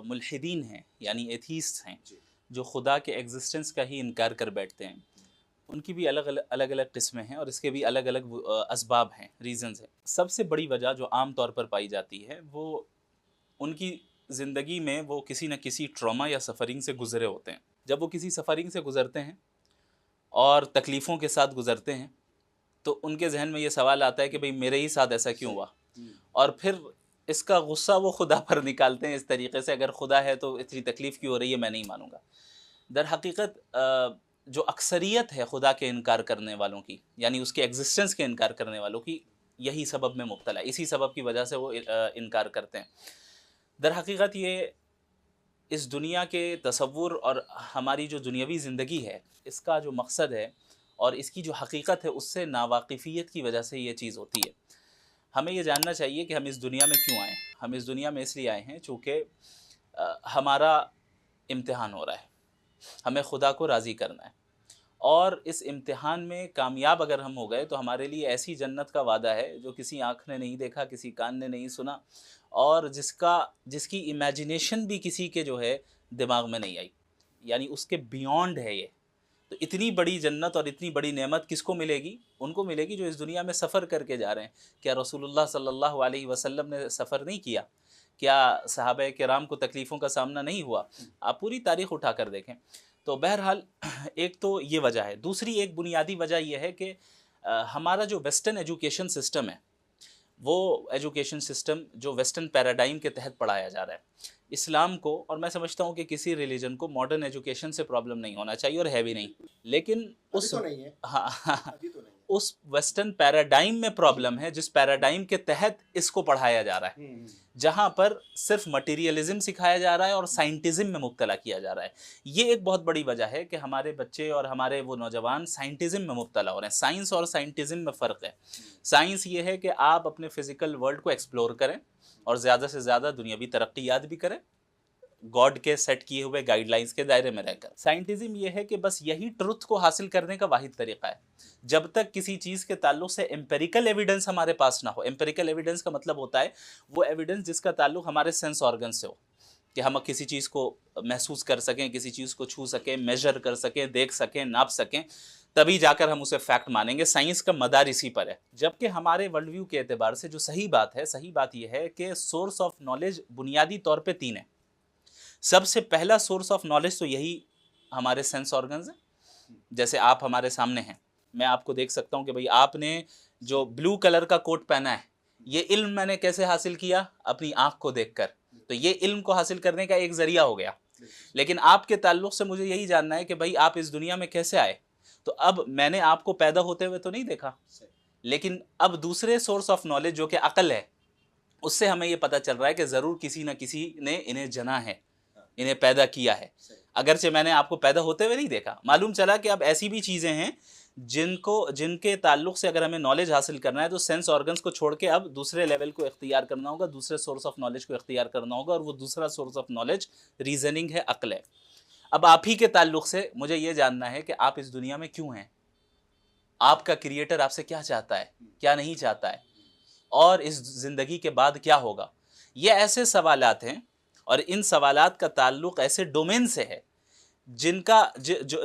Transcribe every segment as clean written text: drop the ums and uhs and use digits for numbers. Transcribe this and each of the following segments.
ملحدین ہیں یعنی ایتھیسٹ ہیں جو خدا کے ایگزسٹنس کا ہی انکار کر بیٹھتے ہیں، ان کی بھی الگ الگ قسمیں ہیں اور اس کے بھی الگ الگ اسباب ہیں، ریزنز ہیں۔ سب سے بڑی وجہ جو عام طور پر پائی جاتی ہے وہ ان کی زندگی میں وہ کسی نہ کسی ٹراما یا سفرنگ سے گزرے ہوتے ہیں۔ جب وہ کسی سفرنگ سے گزرتے ہیں اور تکلیفوں کے ساتھ گزرتے ہیں تو ان کے ذہن میں یہ سوال آتا ہے کہ بھئی میرے ہی ساتھ ایسا کیوں ہوا، اور پھر اس کا غصہ وہ خدا پر نکالتے ہیں اس طریقے سے، اگر خدا ہے تو اتنی تکلیف کیوں ہو رہی ہے، میں نہیں مانوں گا۔ در حقیقت جو اکثریت ہے خدا کے انکار کرنے والوں کی، یعنی اس کے ایگزسٹنس کے انکار کرنے والوں کی، یہی سبب میں مبتلا ہے، اسی سبب کی وجہ سے وہ انکار کرتے ہیں۔ در حقیقت یہ اس دنیا کے تصور اور ہماری جو دنیاوی زندگی ہے اس کا جو مقصد ہے اور اس کی جو حقیقت ہے اس سے ناواقفیت کی وجہ سے یہ چیز ہوتی ہے۔ ہمیں یہ جاننا چاہیے کہ ہم اس دنیا میں کیوں آئے ہیں۔ ہم اس دنیا میں اس لیے آئے ہیں چونکہ ہمارا امتحان ہو رہا ہے، ہمیں خدا کو راضی کرنا ہے، اور اس امتحان میں کامیاب اگر ہم ہو گئے تو ہمارے لیے ایسی جنت کا وعدہ ہے جو کسی آنکھ نے نہیں دیکھا، کسی کان نے نہیں سنا، اور جس کی امیجنیشن بھی کسی کے جو ہے دماغ میں نہیں آئی، یعنی اس کے بیونڈ ہے یہ۔ تو اتنی بڑی جنت اور اتنی بڑی نعمت کس کو ملے گی؟ ان کو ملے گی جو اس دنیا میں سفر کر کے جا رہے ہیں۔ کیا رسول اللہ صلی اللہ علیہ وسلم نے سفر نہیں کیا؟ کیا صحابہ کرام کو تکلیفوں کا سامنا نہیں ہوا؟ آپ پوری تاریخ اٹھا کر دیکھیں۔ تو بہرحال ایک تو یہ وجہ ہے، دوسری ایک بنیادی وجہ یہ ہے کہ ہمارا جو ویسٹرن ایجوکیشن سسٹم ہے، وہ ایجوکیشن سسٹم جو ویسٹرن پیراڈائم کے تحت پڑھایا جا رہا ہے، اسلام کو، اور میں سمجھتا ہوں کہ کسی ریلیجن کو ماڈرن ایجوکیشن سے پرابلم نہیں ہونا چاہیے، اور ہے بھی نہیں، لیکن اس ویسٹرن پیراڈائم میں پرابلم ہے جس پیراڈائم کے تحت اس کو پڑھایا جا رہا ہے، جہاں پر صرف مٹیریلزم سکھایا جا رہا ہے اور سائنٹزم میں مبتلا کیا جا رہا ہے۔ یہ ایک بہت بڑی وجہ ہے کہ ہمارے بچے اور ہمارے وہ نوجوان سائنٹزم میں مبتلا ہو رہے ہیں۔ سائنس اور سائنٹزم میں فرق ہے۔ سائنس یہ ہے کہ آپ اپنے فزیکل ورلڈ کو ایکسپلور کریں اور زیادہ سے زیادہ دنیاوی ترقیات بھی کریں، گاڈ کے سیٹ کیے ہوئے گائیڈ لائنز کے دائرے میں رہ کر۔ سائنٹزم یہ ہے کہ بس یہی ٹروتھ کو حاصل کرنے کا واحد طریقہ ہے۔ جب تک کسی چیز کے تعلق سے امپیریکل ایویڈنس ہمارے پاس نہ ہو، امپیریکل ایویڈنس کا مطلب ہوتا ہے وہ ایویڈنس جس کا تعلق ہمارے سینس آرگن سے ہو، کہ ہم کسی چیز کو محسوس کر سکیں، کسی چیز کو چھو سکیں، میجر کر سکیں، دیکھ سکیں، ناپ سکیں، تبھی جا کر ہم اسے فیکٹ مانیں گے۔ سائنس کا مدار اسی پر ہے۔ جبکہ ہمارے ورلڈ ویو کے اعتبار سے جو صحیح بات یہ ہے کہ سورس آف نالج بنیادی طور پہ 3 ہیں۔ سب سے پہلا سورس آف نالج تو یہی ہمارے سینس آرگنز ہیں۔ جیسے آپ ہمارے سامنے ہیں، میں آپ کو دیکھ سکتا ہوں کہ بھئی آپ نے جو بلو کلر کا کوٹ پہنا ہے، یہ علم میں نے کیسے حاصل کیا؟ اپنی آنکھ کو دیکھ کر۔ تو یہ علم کو حاصل کرنے کا ایک ذریعہ ہو گیا۔ لیکن آپ کے تعلق سے مجھے یہی جاننا ہے کہ بھئی آپ اس دنیا میں کیسے آئے؟ تو اب میں نے آپ کو پیدا ہوتے ہوئے تو نہیں دیکھا، لیکن اب دوسرے سورس آف نالج جو کہ عقل ہے، اس سے ہمیں یہ پتہ چل رہا ہے کہ ضرور کسی نہ کسی نے انہیں جنا ہے، انہیں پیدا کیا ہے، اگرچہ میں نے آپ کو پیدا ہوتے ہوئے نہیں دیکھا۔ معلوم چلا کہ اب ایسی بھی چیزیں ہیں جن کے تعلق سے اگر ہمیں نالج حاصل کرنا ہے تو سینس آرگنز کو چھوڑ کے اب دوسرے لیول کو اختیار کرنا ہوگا، دوسرے سورس آف نالج کو اختیار کرنا ہوگا، اور وہ دوسرا سورس آف نالج ریزننگ ہے، عقل ہے۔ اب آپ ہی کے تعلق سے مجھے یہ جاننا ہے کہ آپ اس دنیا میں کیوں ہیں، آپ کا کریٹر آپ سے کیا چاہتا ہے، کیا نہیں چاہتا ہے، اور اس زندگی کے بعد کیا ہوگا۔ یہ ایسے سوالات ہیں اور ان سوالات کا تعلق ایسے ڈومین سے ہے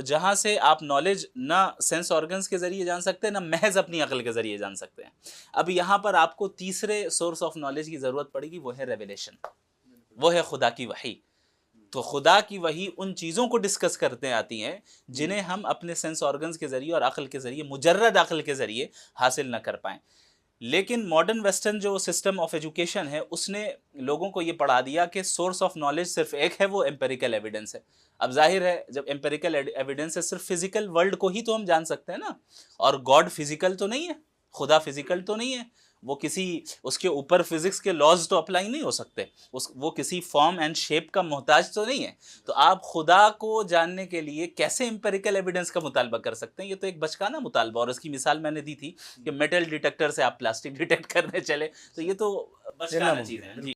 جہاں سے آپ نالج نہ سینس آرگنز کے ذریعے جان سکتے ہیں، نہ محض اپنی عقل کے ذریعے جان سکتے ہیں۔ اب یہاں پر آپ کو تیسرے سورس آف نالج کی ضرورت پڑے گی، وہ ہے ریویلیشن، وہ ہے خدا کی وحی۔ تو خدا کی وحی ان چیزوں کو ڈسکس کرتے آتی ہیں جنہیں ہم اپنے سینس آرگنز کے ذریعے اور عقل کے ذریعے، مجرد عقل کے ذریعے حاصل نہ کر پائیں۔ لیکن ماڈرن ویسٹرن جو سسٹم آف ایجوکیشن ہے اس نے لوگوں کو یہ پڑھا دیا کہ سورس آف نالج صرف ایک ہے، وہ امپیریکل ایویڈنس ہے۔ اب ظاہر ہے جب امپیریکل ایویڈنس ہے، صرف فزیکل ورلڈ کو ہی تو ہم جان سکتے ہیں نا، اور گاڈ فزیکل تو نہیں ہے، خدا فزیکل تو نہیں ہے، وہ اس کے اوپر فزکس کے لاز تو اپلائی نہیں ہو سکتے، وہ کسی فارم اینڈ شیپ کا محتاج تو نہیں ہے۔ تو آپ خدا کو جاننے کے لیے کیسے امپیریکل ایویڈنس کا مطالبہ کر سکتے ہیں؟ یہ تو ایک بچکانہ مطالبہ، اور اس کی مثال میں نے دی تھی کہ میٹل ڈیٹیکٹر سے آپ پلاسٹک ڈیٹیکٹ کرنے چلے، تو یہ تو بچکانہ چیز ہے۔